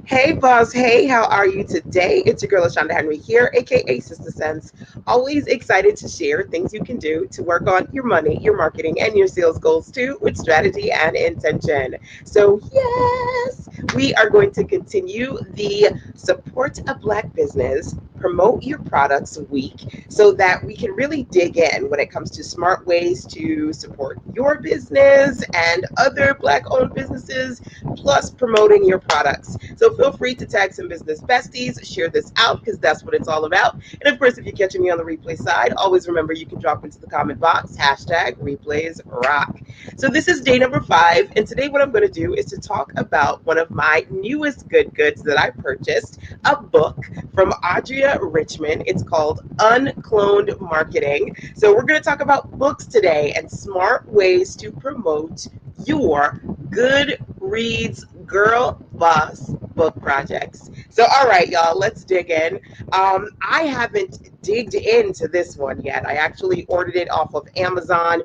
Hey, boss. Hey, how are you today? It's your girl, LaShonda Henry here, aka Sister Sense. Always excited to share things you can do to work on your money, your marketing, and your sales goals too, with strategy and intention. So, yes, we are going to continue the Support a Black Business, Promote Your Products week so that we can really dig in when it comes to smart ways to support your business and other Black owned businesses, plus promoting your products. So feel free to tag some business besties, share this out because that's what it's all about. And of course, if you're catching me on the replay side, always remember you can drop into the comment box, hashtag replays rock. So this is day number 5. And today what I'm going to do is to talk about one of my newest good goods that I purchased, a book from Audrea Richmond. It's called Uncloned Marketing. So we're going to talk about books today and smart ways to promote your good reads girl boss book projects. So all right, y'all, let's dig in. I haven't digged into this one yet. I actually ordered it off of Amazon.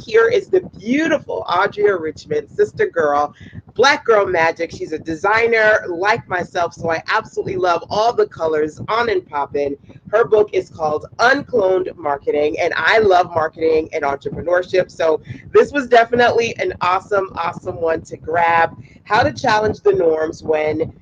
Here is the beautiful Audrea Richmond, sister girl, Black Girl Magic. She's a designer like myself, so I absolutely love all the colors on and popping. Her book is called Uncloned Marketing, and I love marketing and entrepreneurship. So this was definitely an awesome, awesome one to grab. How to challenge the norms when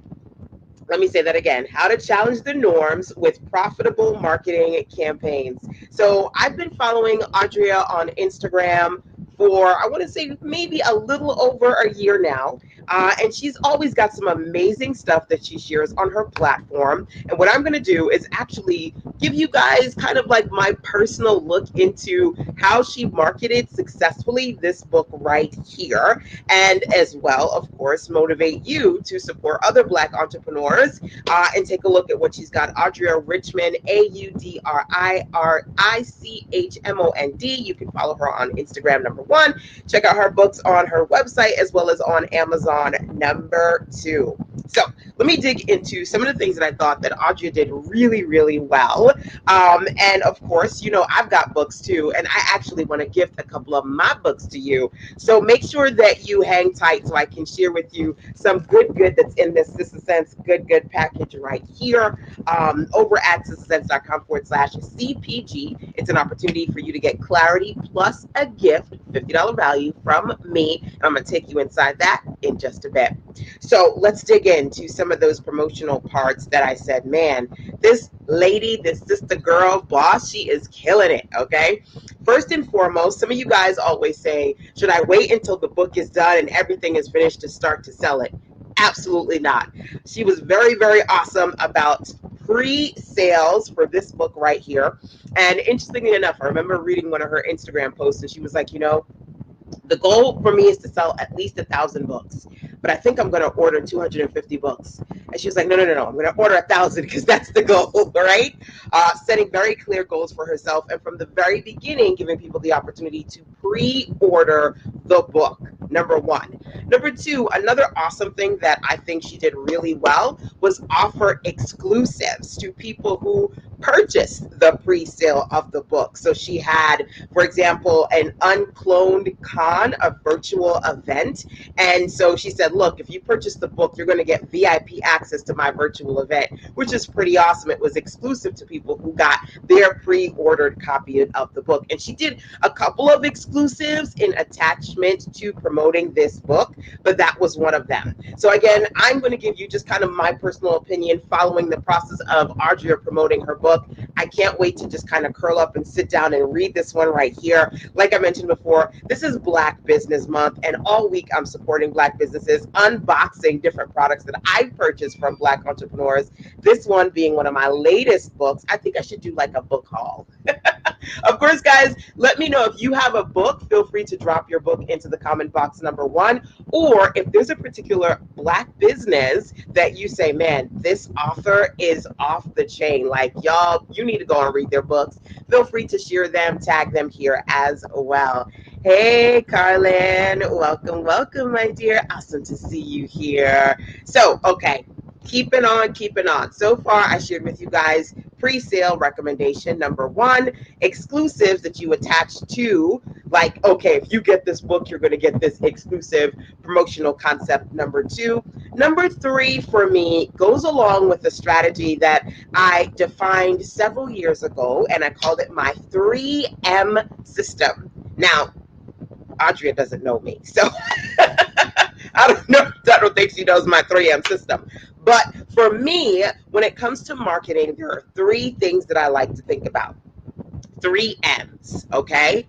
let me say that again, how to challenge the norms with profitable marketing campaigns. So I've been following Audrea on Instagram for, I want to say, maybe a little over a year now. And she's always got some amazing stuff that she shares on her platform. And what I'm going to do is actually give you guys kind of like my personal look into how she marketed successfully this book right here. And as well, of course, motivate you to support other Black entrepreneurs and take a look at what she's got. Audrea Richmond, AudriChmond. You can follow her on Instagram, number 1. Check out her books on her website as well as on Amazon, number 2. So let me dig into some of the things that I thought that Audrea did really, really well. And of course, you know, I've got books too, and I actually want to gift a couple of my books to you. So make sure that you hang tight so I can share with you some good that's in this Sister Sense good package right here over at sistersense.com/CPG. It's an opportunity for you to get clarity plus a gift, $50 value from me. And I'm going to take you inside that in just a bit. So let's dig into some of those promotional parts that I said, man, this lady, this sister girl boss, she is killing it. Okay. First and foremost, some of you guys always say, should I wait until the book is done and everything is finished to start to sell it? Absolutely not. She was very, very awesome about pre-sales for this book right here. And interestingly enough, I remember reading one of her Instagram posts and she was like, you know, the goal for me is to sell at least 1,000 books, but I think I'm going to order 250 books. And she was like, no, I'm going to order 1,000 because that's the goal, right? Setting very clear goals for herself. And from the very beginning, giving people the opportunity to pre-order the book, number 1. Number 2, another awesome thing that I think she did really well was offer exclusives to people who purchased the pre-sale of the book. So she had, for example, an Uncloned Con, a virtual event. And so she said, look, if you purchase the book, you're going to get VIP access to my virtual event, which is pretty awesome. It was exclusive to people who got their pre-ordered copy of the book. And she did a couple of exclusives in attachment to promoting this book, but that was one of them. So again, I'm going to give you just kind of my personal opinion following the process of Audrea promoting her book. I can't wait to just kind of curl up and sit down and read this one right here. Like I mentioned before, this is Black Business Month, and all week I'm supporting Black businesses, unboxing different products that I purchased from Black entrepreneurs. This one being one of my latest books. I think I should do like a book haul. Of course, guys, let me know if you have a book. Feel free to drop your book into the comment box, number 1. Or if there's a particular Black business that you say, man, this author is off the chain. Like, y'all, you need to go and read their books. Feel free to share them, tag them here as well. Hey, Carlin. Welcome, my dear. Awesome to see you here. So, okay. Keeping on. So far, I shared with you guys pre-sale recommendation number 1, exclusives that you attach to, like, okay, if you get this book, you're going to get this exclusive promotional concept number 2. Number three for me goes along with the strategy that I defined several years ago, and I called it my 3M system. Now, Audria doesn't know me, so I don't know. I don't think she knows my 3M system. But for me, when it comes to marketing, there are three things that I like to think about. Three M's, okay?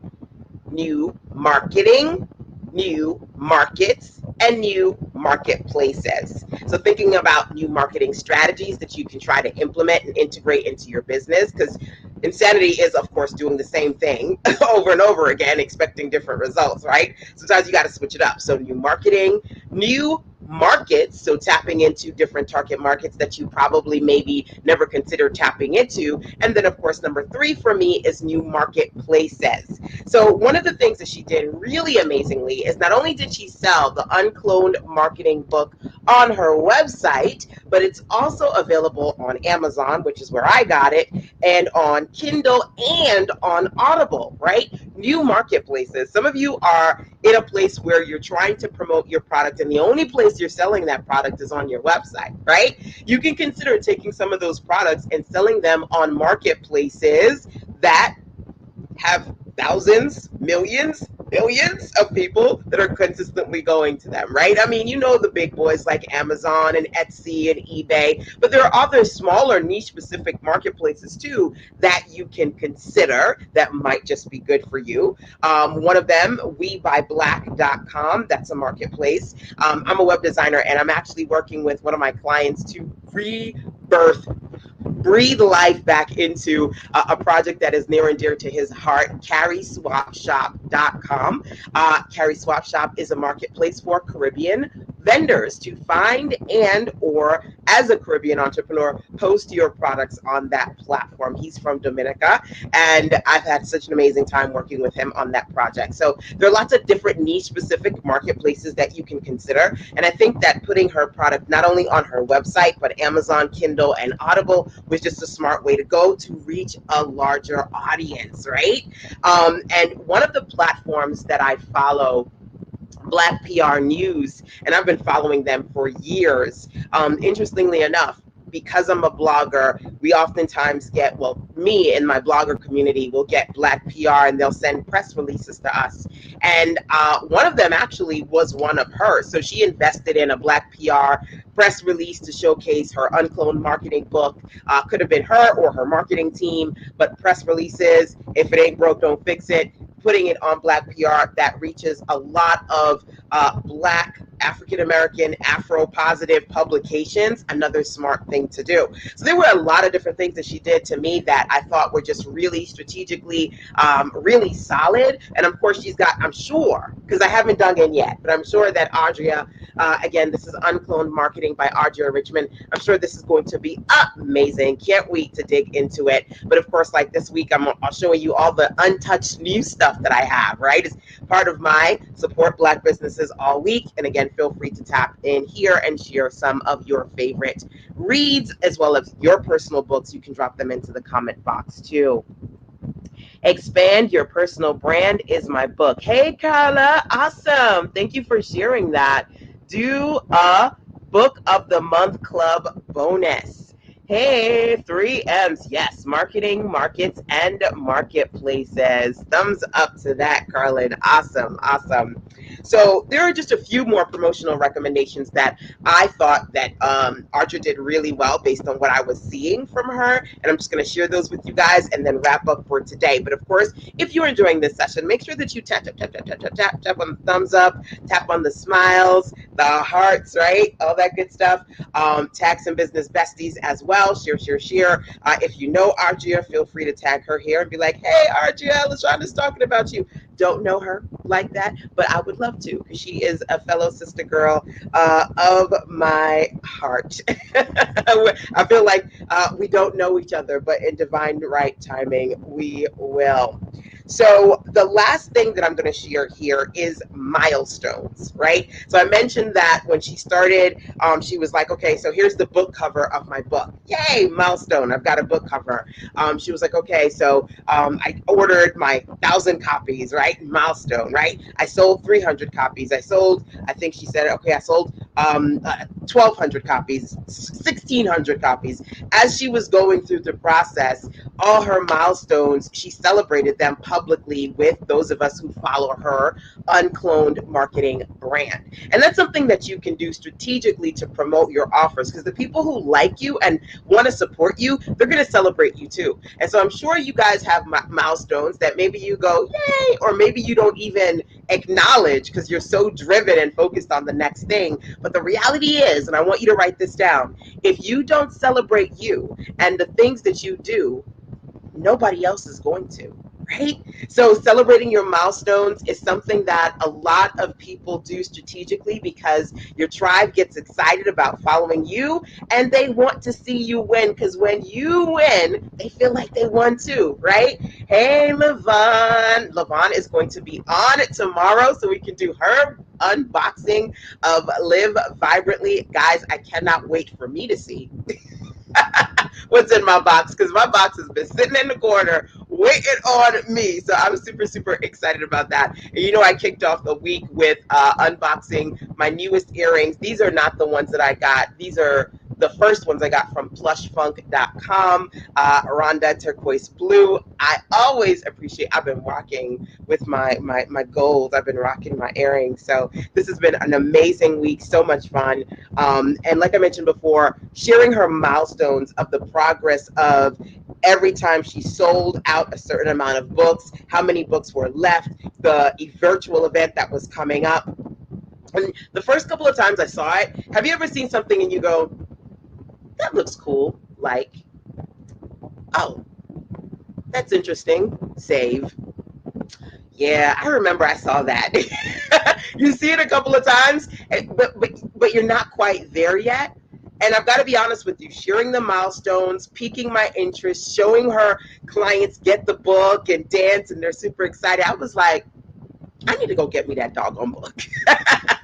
New marketing, new markets, and new marketplaces. So thinking about new marketing strategies that you can try to implement and integrate into your business, because insanity is, of course, doing the same thing over and over again, expecting different results, right? Sometimes you got to switch it up. So new marketing, new markets, so tapping into different target markets that you probably maybe never considered tapping into. And then, of course, number three for me is new marketplaces. So one of the things that she did really amazingly is not only did she sell the Uncloned marketing book on her website, but it's also available on Amazon, which is where I got it, and on Kindle and on Audible, right? New marketplaces. Some of you are in a place where you're trying to promote your product and the only place you're selling that product is on your website, right? You can consider taking some of those products and selling them on marketplaces that have thousands, millions, billions of people that are consistently going to them, right? I mean, you know the big boys like Amazon and Etsy and eBay, but there are other smaller niche specific marketplaces too that you can consider that might just be good for you. One of them, WeBuyBlack.com, that's a marketplace. I'm a web designer and I'm actually working with one of my clients to rebirth, breathe life back into a project that is near and dear to his heart, carryswapshop.com. Carry Swap Shop is a marketplace for Caribbean vendors to find and or as a Caribbean entrepreneur, post your products on that platform. He's from Dominica and I've had such an amazing time working with him on that project. So there are lots of different niche specific marketplaces that you can consider. And I think that putting her product not only on her website, but Amazon, Kindle, and Audible was just a smart way to go to reach a larger audience, right? And one of the platforms that I follow, Black PR News, and I've been following them for years. Interestingly enough, because I'm a blogger, we oftentimes get, well, me and my blogger community will get Black PR and they'll send press releases to us. And one of them actually was one of hers. So she invested in a Black PR press release to showcase her Uncloned marketing book. Could have been her or her marketing team, but press releases, if it ain't broke, don't fix it. Putting it on Black PR that reaches a lot of Black, African American, Afro positive publications, another smart thing to do. So there were a lot of different things that she did to me that I thought were just really strategically, really solid. And of course, she's got, I'm sure, because I haven't dug in yet, but I'm sure that Audria, again, this is Uncloned Marketing by Audria Richmond. I'm sure this is going to be amazing. Can't wait to dig into it. But of course, like this week, I'll show you all the untouched new stuff that I have, right? It's part of my support Black businesses all week. And again, feel free to tap in here and share some of your favorite reads as well as your personal books. You can drop them into the comment box too. Expand Your Personal Brand is my book. Hey, Carla, awesome. Thank you for sharing that. Do a Book of the Month Club bonus. Hey, 3M's. Yes, marketing, markets, and marketplaces. Thumbs up to that, Carlin. Awesome, awesome. So there are just a few more promotional recommendations that I thought that Archer did really well based on what I was seeing from her. And I'm just going to share those with you guys and then wrap up for today. But of course, if you're enjoying this session, make sure that you tap on the thumbs up, tap on the smiles, the hearts, right? All that good stuff. Tag some business besties as well. Share. If you know Argia, feel free to tag her here and be like, hey, Argia, LaShonda's talking about you. Don't know her like that, but I would love to because she is a fellow sister girl of my heart. I feel like we don't know each other, but in divine right timing, we will. So the last thing that I'm going to share here is milestones, right? So I mentioned that when she started, she was like, okay, so here's the book cover of my book. Yay, milestone. I've got a book cover. She was like, okay, so I ordered my 1,000 copies, right? Milestone, right? I sold 300 copies. I think she said, okay, I sold 1,200 copies, 1,600 copies. As she was going through the process, all her milestones, she celebrated them publicly with those of us who follow her Uncloned marketing brand. And that's something that you can do strategically to promote your offers, because the people who like you and want to support you, they're going to celebrate you too. And so I'm sure you guys have milestones that maybe you go, yay, or maybe you don't even acknowledge because you're so driven and focused on the next thing. But the reality is, and I want you to write this down, if you don't celebrate you and the things that you do, nobody else is going to, right? So celebrating your milestones is something that a lot of people do strategically, because your tribe gets excited about following you and they want to see you win, because when you win, they feel like they won too, right? Hey, Levon. Levon is going to be on tomorrow so we can do her unboxing of Live Vibrantly. Guys, I cannot wait for me to see what's in my box, because my box has been sitting in the corner waiting on me. So I'm super, super excited about that. And you know, I kicked off the week with unboxing my newest earrings. These are not the ones that I got. These are the first ones I got from plushfunk.com, Rhonda turquoise blue. I always appreciate, I've been rocking with my gold. I've been rocking my earrings. So this has been an amazing week, so much fun. And like I mentioned before, sharing her milestones of the progress of every time she sold out a certain amount of books, how many books were left, the virtual event that was coming up. And the first couple of times I saw it, have you ever seen something and you go, that looks cool, like, oh, that's interesting, save. Yeah, I remember I saw that. You see it a couple of times, but you're not quite there yet. And I've got to be honest with you, sharing the milestones, piquing my interest, showing her clients get the book and dance, and they're super excited. I was like, I need to go get me that doggone book,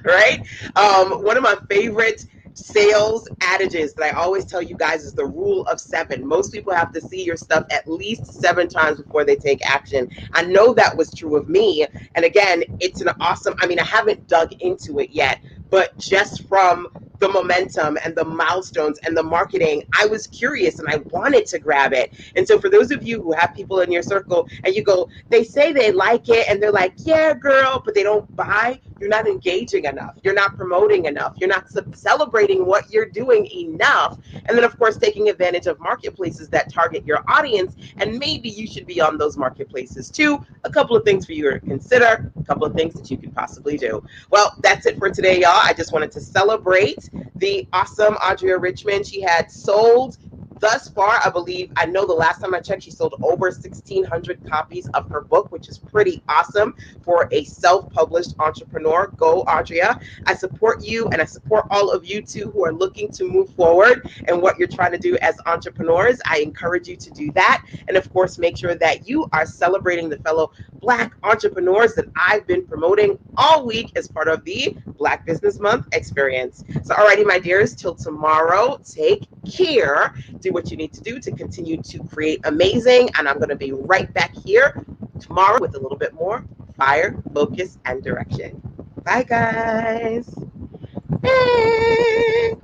right? One of my favorite sales adages that I always tell you guys is the rule of 7. Most people have to see your stuff at least 7 times before they take action. I know that was true of me. And again, it's an awesome, I mean, I haven't dug into it yet, but just from the momentum and the milestones and the marketing, I was curious and I wanted to grab it. And so for those of you who have people in your circle and you go, they say they like it and they're like, yeah, girl, but they don't buy, you're not engaging enough. You're not promoting enough. You're not celebrating what you're doing enough. And then, of course, taking advantage of marketplaces that target your audience. And maybe you should be on those marketplaces too. A couple of things for you to consider, a couple of things that you can possibly do. Well, that's it for today, y'all. I just wanted to celebrate the awesome Audrea Richmond. She had sold thus far, I believe, I know the last time I checked, she sold over 1,600 copies of her book, which is pretty awesome for a self-published entrepreneur. Go, Audrea. I support you, and I support all of you too who are looking to move forward and what you're trying to do as entrepreneurs. I encourage you to do that. And of course, make sure that you are celebrating the fellow Black entrepreneurs that I've been promoting all week as part of the Black Business Month experience. So alrighty, my dears, till tomorrow, take care. Do what you need to do to continue to create amazing. And I'm going to be right back here tomorrow with a little bit more fire, focus, and direction. Bye, guys. Bye.